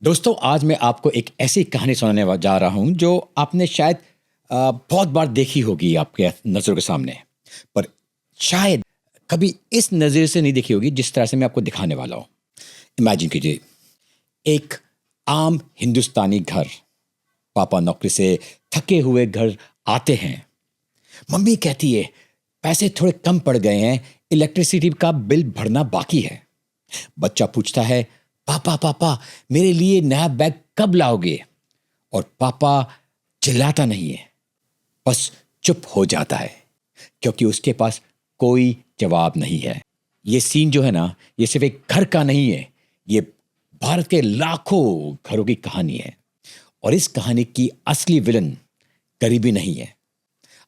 दोस्तों आज मैं आपको एक ऐसी कहानी सुनाने जा रहा हूँ जो आपने शायद बहुत बार देखी होगी आपके नज़रों के सामने, पर शायद कभी इस नज़रिए से नहीं देखी होगी जिस तरह से मैं आपको दिखाने वाला हूँ। इमेजिन कीजिए, एक आम हिंदुस्तानी घर। पापा नौकरी से थके हुए घर आते हैं। मम्मी कहती है पैसे थोड़े कम पड़ गए हैं, इलेक्ट्रिसिटी का बिल भरना बाकी है। बच्चा पूछता है, पापा पापा मेरे लिए नया बैग कब लाओगे? और पापा चिल्लाता नहीं है, बस चुप हो जाता है, क्योंकि उसके पास कोई जवाब नहीं है। ये सीन जो है ना, ये सिर्फ एक घर का नहीं है, ये भारत के लाखों घरों की कहानी है। और इस कहानी की असली विलन गरीबी नहीं है,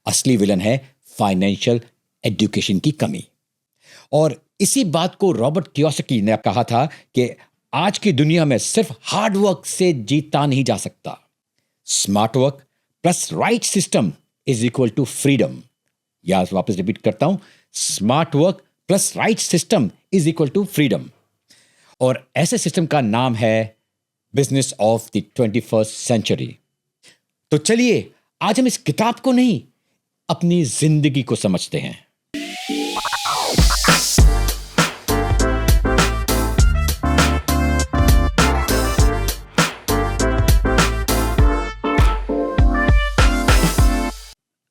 असली विलन है फाइनेंशियल एजुकेशन की कमी। और इसी बात को रॉबर्ट कियोसाकी ने कहा था कि आज की दुनिया में सिर्फ हार्ड वर्क से जीता नहीं जा सकता। Smart work plus right system is equal to freedom. या वापस रिपीट करता हूं, smart work plus right system is equal to freedom. और ऐसे सिस्टम का नाम है business of the 21st century. तो चलिए आज हम इस किताब को नहीं, अपनी जिंदगी को समझते हैं।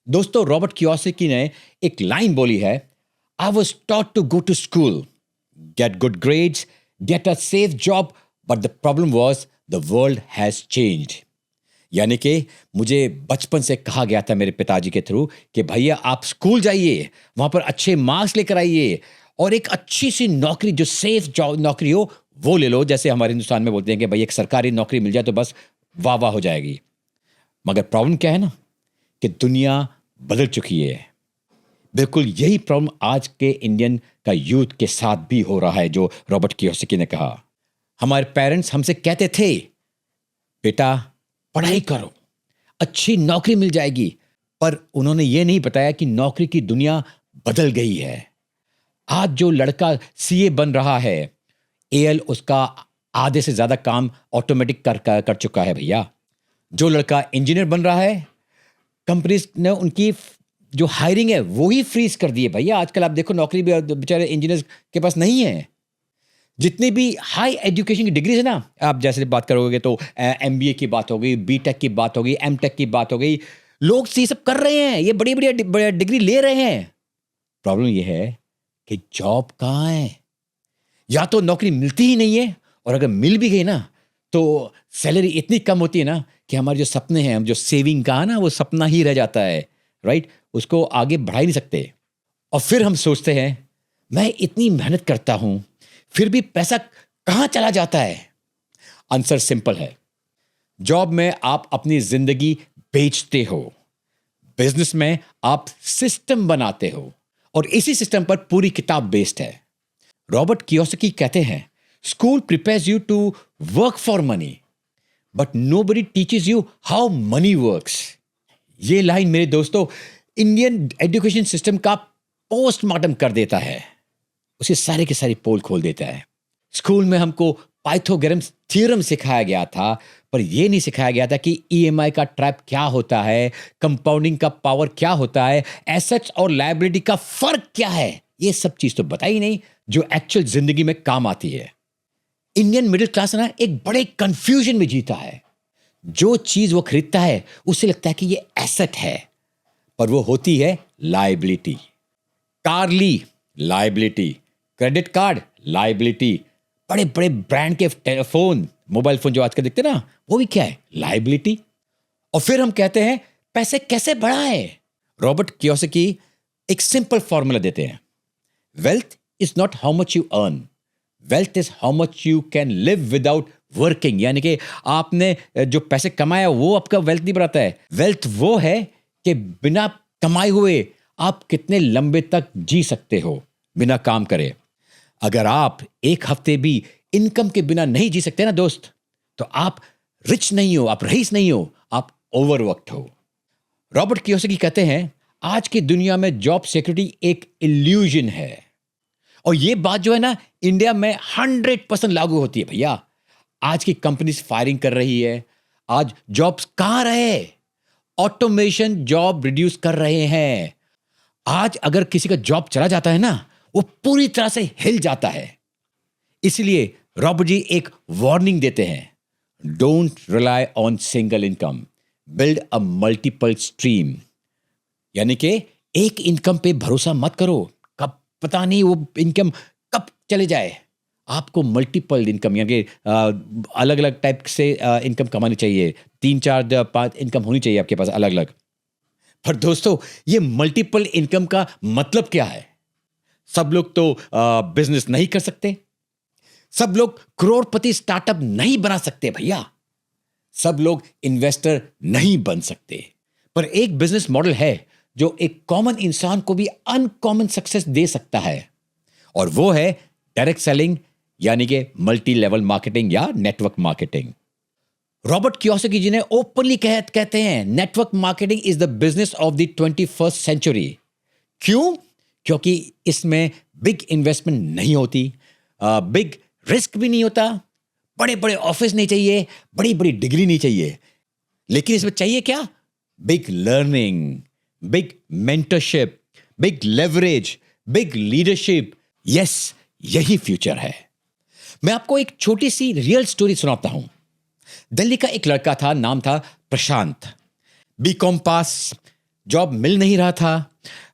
दोस्तों, रॉबर्ट कियोसाकी ने एक लाइन बोली है, I was taught to go to school, get good grades, get a safe job, but the problem was the world has changed. यानी कि मुझे बचपन से कहा गया था मेरे पिताजी के थ्रू कि भैया आप स्कूल जाइए, वहां पर अच्छे मार्क्स लेकर आइए और एक अच्छी सी नौकरी जो सेफ जॉब नौकरी हो वो ले लो। जैसे हमारे हिंदुस्तान में बोलते हैं कि भाई एक सरकारी नौकरी मिल जाए तो बस वाह वाह हो जाएगी। मगर प्रॉब्लम क्या है ना, कि दुनिया बदल चुकी है। बिल्कुल यही प्रॉब्लम आज के इंडियन का यूथ के साथ भी हो रहा है, जो रॉबर्ट कियोसाकी ने कहा। हमारे पेरेंट्स हमसे कहते थे, बेटा पढ़ाई करो, अच्छी नौकरी मिल जाएगी, पर उन्होंने ये नहीं बताया कि नौकरी की दुनिया बदल गई है। आज जो लड़का सीए बन रहा है, एआई उसका आधे से ज्यादा काम ऑटोमेटिक कर चुका है भैया। जो लड़का इंजीनियर बन रहा है, कंपनीज ने उनकी जो हायरिंग है वो ही फ्रीज कर दी है भैया। आजकल आप देखो नौकरी भी बेचारे इंजीनियर्स के पास नहीं है। जितनी भी हाई एजुकेशन की डिग्रीज है ना, आप जैसे बात करोगे तो एमबीए की बात हो गई, बीटेक की बात हो गई, एमटेक की बात हो गई, लोग ये सब कर रहे हैं, ये बड़ी बड़ी डिग्री ले रहे हैं। प्रॉब्लम ये है कि जॉब कहाँ है? या तो नौकरी मिलती ही नहीं है, और अगर मिल भी गई ना तो सैलरी इतनी कम होती है ना कि हमारे जो सपने हैं, हम जो सेविंग का है ना, वो सपना ही रह जाता है, राइट? उसको आगे बढ़ा ही नहीं सकते। और फिर हम सोचते हैं, मैं इतनी मेहनत करता हूं फिर भी पैसा कहां चला जाता है? आंसर सिंपल है, जॉब में आप अपनी जिंदगी बेचते हो, बिजनेस में आप सिस्टम बनाते हो, और इसी सिस्टम पर पूरी किताब बेस्ड है। रॉबर्ट कियोसाकी कहते हैं, school prepares you to work for money, but nobody teaches you how money works. ये लाइन मेरे दोस्तों इंडियन एजुकेशन सिस्टम का पोस्टमार्टम कर देता है, उसे सारे के सारे पोल खोल देता है। स्कूल में हमको पाइथागोरस थ्योरम सिखाया गया था, पर यह नहीं सिखाया गया था कि ईएमआई का ट्रैप क्या होता है, कंपाउंडिंग का पावर क्या होता है, एसेट्स और लायबिलिटी का फर्क क्या है। ये सब चीज तो बताई नहीं जो एक्चुअल जिंदगी में काम आती है। इंडियन मिडिल क्लास ना एक बड़े कंफ्यूजन में जीता है। जो चीज वो खरीदता है उसे लगता है कि ये एसेट है, पर वो होती है लायबिलिटी। कार ली, लायबिलिटी। Credit card, liability. बड़े बड़े ब्रांड के फोन, मोबाइल फोन जो आजकल दिखते ना, वो भी क्या है? लायबिलिटी। और फिर हम कहते हैं पैसे कैसे बढ़ाएं? रॉबर्ट कियोसाकी एक सिंपल फॉर्मूला देते हैं, wealth is not how much you earn, wealth is how much you can live without working. यानी कि आपने जो पैसे कमाया वो आपका वेल्थ नहीं बढ़ाता है। वेल्थ वो है कि बिना कमाए हुए आप कितने लंबे तक जी सकते हो बिना काम करे। अगर आप एक हफ्ते भी इनकम के बिना नहीं जी सकते ना दोस्त, तो आप रिच नहीं हो, आप रईस नहीं हो, आप ओवरवर्क्ड हो। रॉबर्ट कियोसाकी कहते हैं, आज की दुनिया में जॉब सिक्योरिटी एक इल्यूजन है। और ये बात जो है ना, इंडिया में 100% लागू होती है भैया। आज की कंपनीज फायरिंग कर रही है, आज जॉब्स कहाँ रहे? ऑटोमेशन जॉब रिड्यूस कर रहे हैं। आज अगर किसी का जॉब चला जाता है ना, वो पूरी तरह से हिल जाता है। इसलिए रॉबर्ट जी एक वार्निंग देते हैं, don't rely on single income, build a multiple stream. यानी कि एक इनकम पे भरोसा मत करो, कब पता नहीं वो इनकम कब चले जाए। आपको मल्टीपल इनकम यानी अलग अलग टाइप से इनकम कमानी चाहिए, 3 4 5 इनकम होनी चाहिए आपके पास अलग अलग। पर दोस्तों, ये मल्टीपल इनकम का मतलब क्या है? सब लोग तो बिजनेस नहीं कर सकते, सब लोग करोड़पति स्टार्टअप नहीं बना सकते भैया, सब लोग इन्वेस्टर नहीं बन सकते। पर एक बिजनेस मॉडल है जो एक कॉमन इंसान को भी अनकॉमन सक्सेस दे सकता है, और वो है डायरेक्ट सेलिंग यानी कि मल्टी लेवल मार्केटिंग या network marketing. Robert Kiyosaki ji ने ओपनली कहते हैं, network marketing is the business of the 21st century. क्यों? क्योंकि इसमें बिग इन्वेस्टमेंट नहीं होती, बिग रिस्क भी नहीं होता, बड़े बड़े ऑफिस नहीं चाहिए, बड़ी बड़ी डिग्री नहीं चाहिए, लेकिन इसमें चाहिए क्या? Big learning, big mentorship, big leverage, big leadership. Yes, यही फ्यूचर है। मैं आपको एक छोटी सी रियल स्टोरी सुनाता हूं। दिल्ली का एक लड़का था, नाम था प्रशांत। बीकॉम पास, जॉब मिल नहीं रहा था,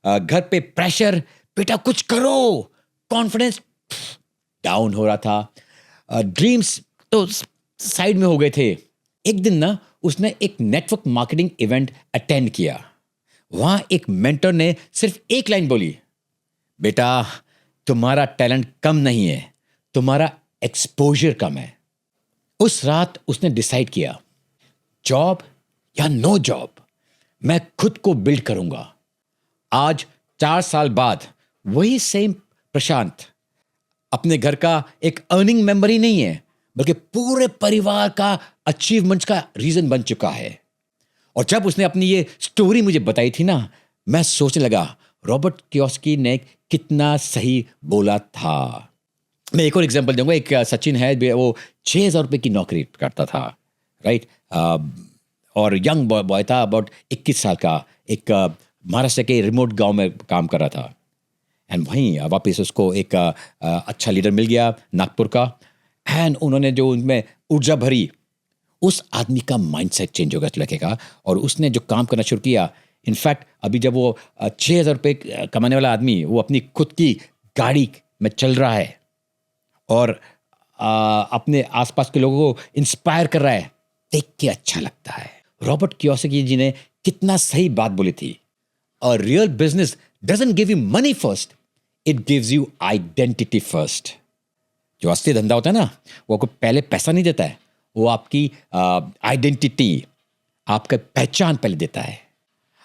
घर पे प्रेशर, बेटा कुछ करो, कॉन्फिडेंस डाउन हो रहा था, ड्रीम्स तो साइड में हो गए थे। एक दिन ना उसने एक नेटवर्क मार्केटिंग इवेंट अटेंड किया। वहां एक मेंटर ने सिर्फ एक लाइन बोली, बेटा तुम्हारा टैलेंट कम नहीं है, तुम्हारा एक्सपोजर कम है। उस रात उसने डिसाइड किया, जॉब या नो जॉब, मैं खुद को बिल्ड करूंगा। आज 4 साल बाद वही सेम प्रशांत अपने घर का एक अर्निंग मेंबर ही नहीं है, बल्कि पूरे परिवार का अचीवमेंट्स का रीजन बन चुका है। और जब उसने अपनी ये स्टोरी मुझे बताई थी ना, मैं सोचने लगा रॉबर्ट कियोसाकी ने कितना सही बोला था। मैं एक और एग्जांपल दूंगा। एक सचिन है, वो 6,000 रुपये की नौकरी करता था, राइट, और यंग बॉय था, अबाउट 21 साल का, एक महाराष्ट्र के रिमोट गांव में काम कर रहा था। एंड वहीं वापस उसको एक अच्छा लीडर मिल गया नागपुर का, एंड उन्होंने जो उनमें ऊर्जा भरी, उस आदमी का माइंडसेट चेंज हो गया लड़के का, और उसने जो काम करना शुरू किया। इनफैक्ट अभी जब वो 6,000 रुपये कमाने वाला आदमी वो अपनी खुद की गाड़ी में चल रहा है और अपने आसपास के लोगों को इंस्पायर कर रहा है, देख के अच्छा लगता है। रॉबर्ट कियोसाकी जी ने कितना सही बात बोली थी, a real business doesn't give you money first, it gives you identity first. जो असली धंधा होता है ना, वो आपको पहले पैसा नहीं देता है, वो आपकी आइडेंटिटी, आपका पहचान पहले देता है।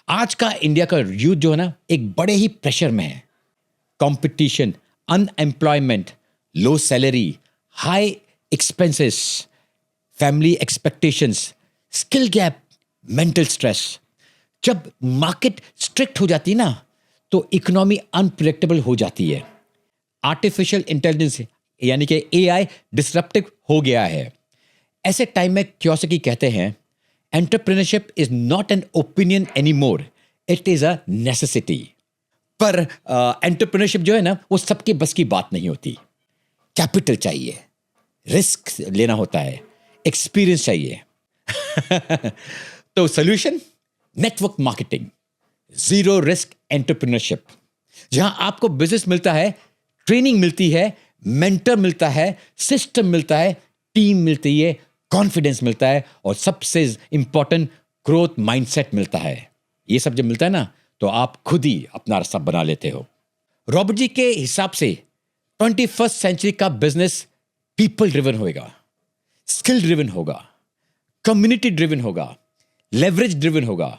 आज का इंडिया का यूथ जो है ना, एक बड़े ही प्रेशर में है। कंपटीशन, अनएम्प्लॉयमेंट, लो salary, high expenses, family expectations, skill gap, mental stress. जब मार्केट स्ट्रिक्ट हो जाती है ना, तो इकोनॉमी अनप्रेडिक्टेबल हो जाती है। आर्टिफिशियल इंटेलिजेंस यानी कि एआई डिसरप्टिव हो गया है। ऐसे टाइम में कियोसाकी कहते हैं, entrepreneurship is not an opinion any more, it is a necessity. पर एंटरप्रेन्योरशिप जो है ना, वो सबके बस की बात नहीं होती। कैपिटल चाहिए, रिस्क लेना होता है, एक्सपीरियंस चाहिए। तो solution, network marketing, zero risk entrepreneurship, जहां आपको बिजनेस मिलता है, ट्रेनिंग मिलती है, मेंटर मिलता है, सिस्टम मिलता है, टीम मिलती है, कॉन्फिडेंस मिलता है, और सबसे इंपॉर्टेंट ग्रोथ माइंडसेट मिलता है। ये सब जब मिलता है ना, तो आप खुद ही अपना रास्ता बना लेते हो। रॉबर्ट जी के हिसाब से 21st सेंचुरी का बिजनेस पीपल ड्रिवन होगा, स्किल ड्रिवन होगा, कम्युनिटी ड्रिवन होगा, लेवरेज ड्रिवन होगा,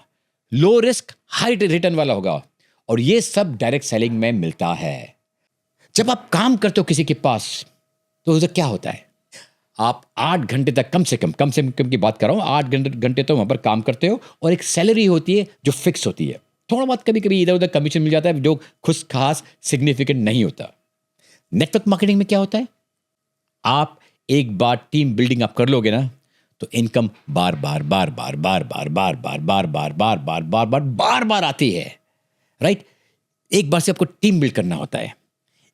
लो रिस्क हाई रिटर्न वाला होगा, और ये सब डायरेक्ट सेलिंग में मिलता है। जब आप काम करते हो किसी के पास, तो उधर क्या होता है, आप 8 घंटे तक कम से कम की बात कर रहा हूं, 8 घंटे तो वहां पर काम करते हो, और एक सैलरी होती है जो फिक्स होती है। थोड़ा बहुत कभी कभी इधर उधर कमीशन मिल जाता है, जो कुछ खास सिग्निफिकेंट नहीं होता। नेटवर्क मार्केटिंग में क्या होता है, आप एक बार टीम बिल्डिंग आप कर लोगे ना, तो इनकम बार बार बार बार बार बार बार बार बार बार बार बार बार बार बार बार आती है, राइट? एक बार से आपको टीम बिल्ड करना होता है।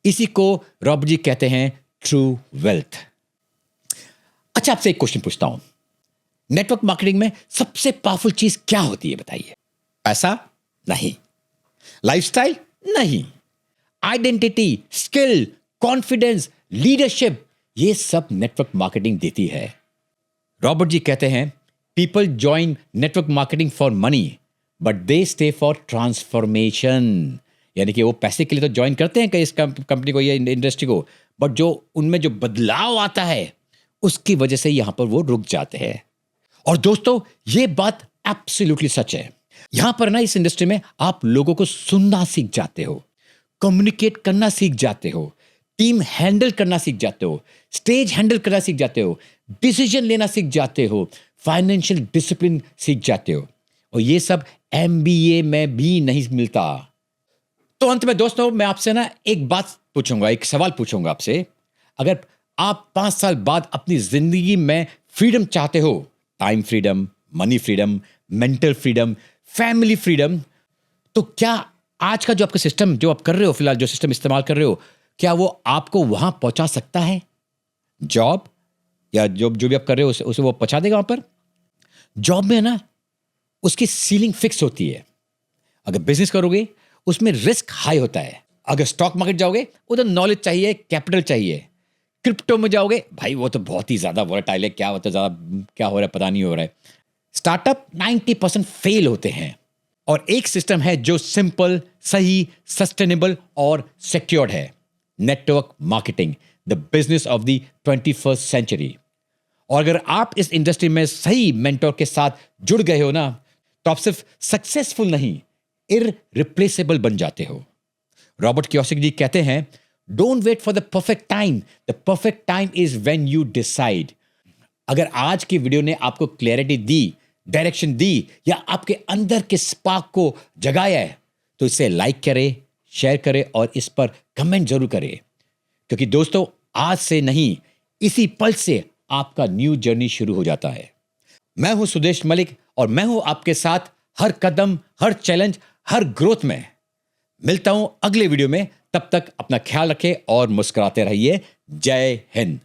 इसी को रॉबर्ट जी कहते हैं ट्रू वेल्थ। अच्छा, आपसे एक क्वेश्चन पूछता हूं, नेटवर्क मार्केटिंग में सबसे पावरफुल चीज क्या होती है बताइए? पैसा? नहीं। लाइफस्टाइल? नहीं। आइडेंटिटी, स्किल, कॉन्फिडेंस, लीडरशिप, ये सब नेटवर्क मार्केटिंग देती है। रॉबर्ट जी कहते हैं people join network marketing for money but they stay for transformation. यानी कि वो पैसे के लिए तो ज्वाइन करते हैं कई इस कंपनी को या इंडस्ट्री को, बट जो उनमें जो बदलाव आता है उसकी वजह से यहां पर वो रुक जाते हैं। और दोस्तों, ये बात एब्सोल्युटली सच है। यहां पर ना इस इंडस्ट्री में आप लोगों को सुनना सीख जाते हो, कम्युनिकेट करना सीख जाते हो, टीम हैंडल करना सीख जाते हो, स्टेज हैंडल करना सीख जाते हो, डिसीजन लेना सीख जाते हो, फाइनेंशियल डिसिप्लिन सीख जाते हो। और ये सब एमबीए में भी नहीं मिलता। तो अंत में दोस्तों, मैं आपसे ना एक बात पूछूंगा, एक सवाल पूछूंगा आपसे। अगर आप 5 साल बाद अपनी जिंदगी में फ्रीडम चाहते हो, time freedom, money freedom, mental freedom, family freedom, तो क्या आज का जो आपका सिस्टम जो आप कर रहे हो, फिलहाल जो सिस्टम इस्तेमाल कर रहे हो, क्या वो आपको वहां पहुंचा सकता है? जॉब या जो भी आप कर रहे हो उसे वो पहुंचा देगा वहां पर? जॉब में ना उसकी सीलिंग फिक्स होती है। अगर बिजनेस करोगे उसमें रिस्क हाई होता है। अगर स्टॉक मार्केट जाओगे उधर नॉलेज चाहिए, कैपिटल चाहिए। क्रिप्टो में जाओगे भाई वो तो बहुत ही ज्यादा वोलेटाइल है, क्या होता है, ज्यादा क्या हो रहा है पता नहीं हो रहा है। स्टार्टअप 90% फेल होते हैं। और एक सिस्टम है जो सिंपल, सही, सस्टेनेबल और सिक्योर्ड है, network marketing, the business of the 21st century. और अगर आप इस इंडस्ट्री में सही मेंटोर के साथ जुड़ गए हो ना, तो आप सिर्फ सक्सेसफुल नहीं, इररिप्लेसेबल बन जाते हो। रॉबर्ट कियोसाकी जी कहते हैं don't wait for the perfect time, the perfect time is when you decide. अगर आज की वीडियो ने आपको क्लैरिटी दी, डायरेक्शन दी, या आपके अंदर के स्पार्क को जगाया है, तो इसे लाइक करें, शेयर करें और इस पर कमेंट जरूर करें। क्योंकि दोस्तों, आज से नहीं, इसी पल से आपका न्यू जर्नी शुरू हो जाता है। मैं हूं सुदेश मलिक और मैं हूं आपके साथ हर कदम, हर चैलेंज, हर ग्रोथ में। मिलता हूं अगले वीडियो में, तब तक अपना ख्याल रखें और मुस्कुराते रहिए। जय हिंद।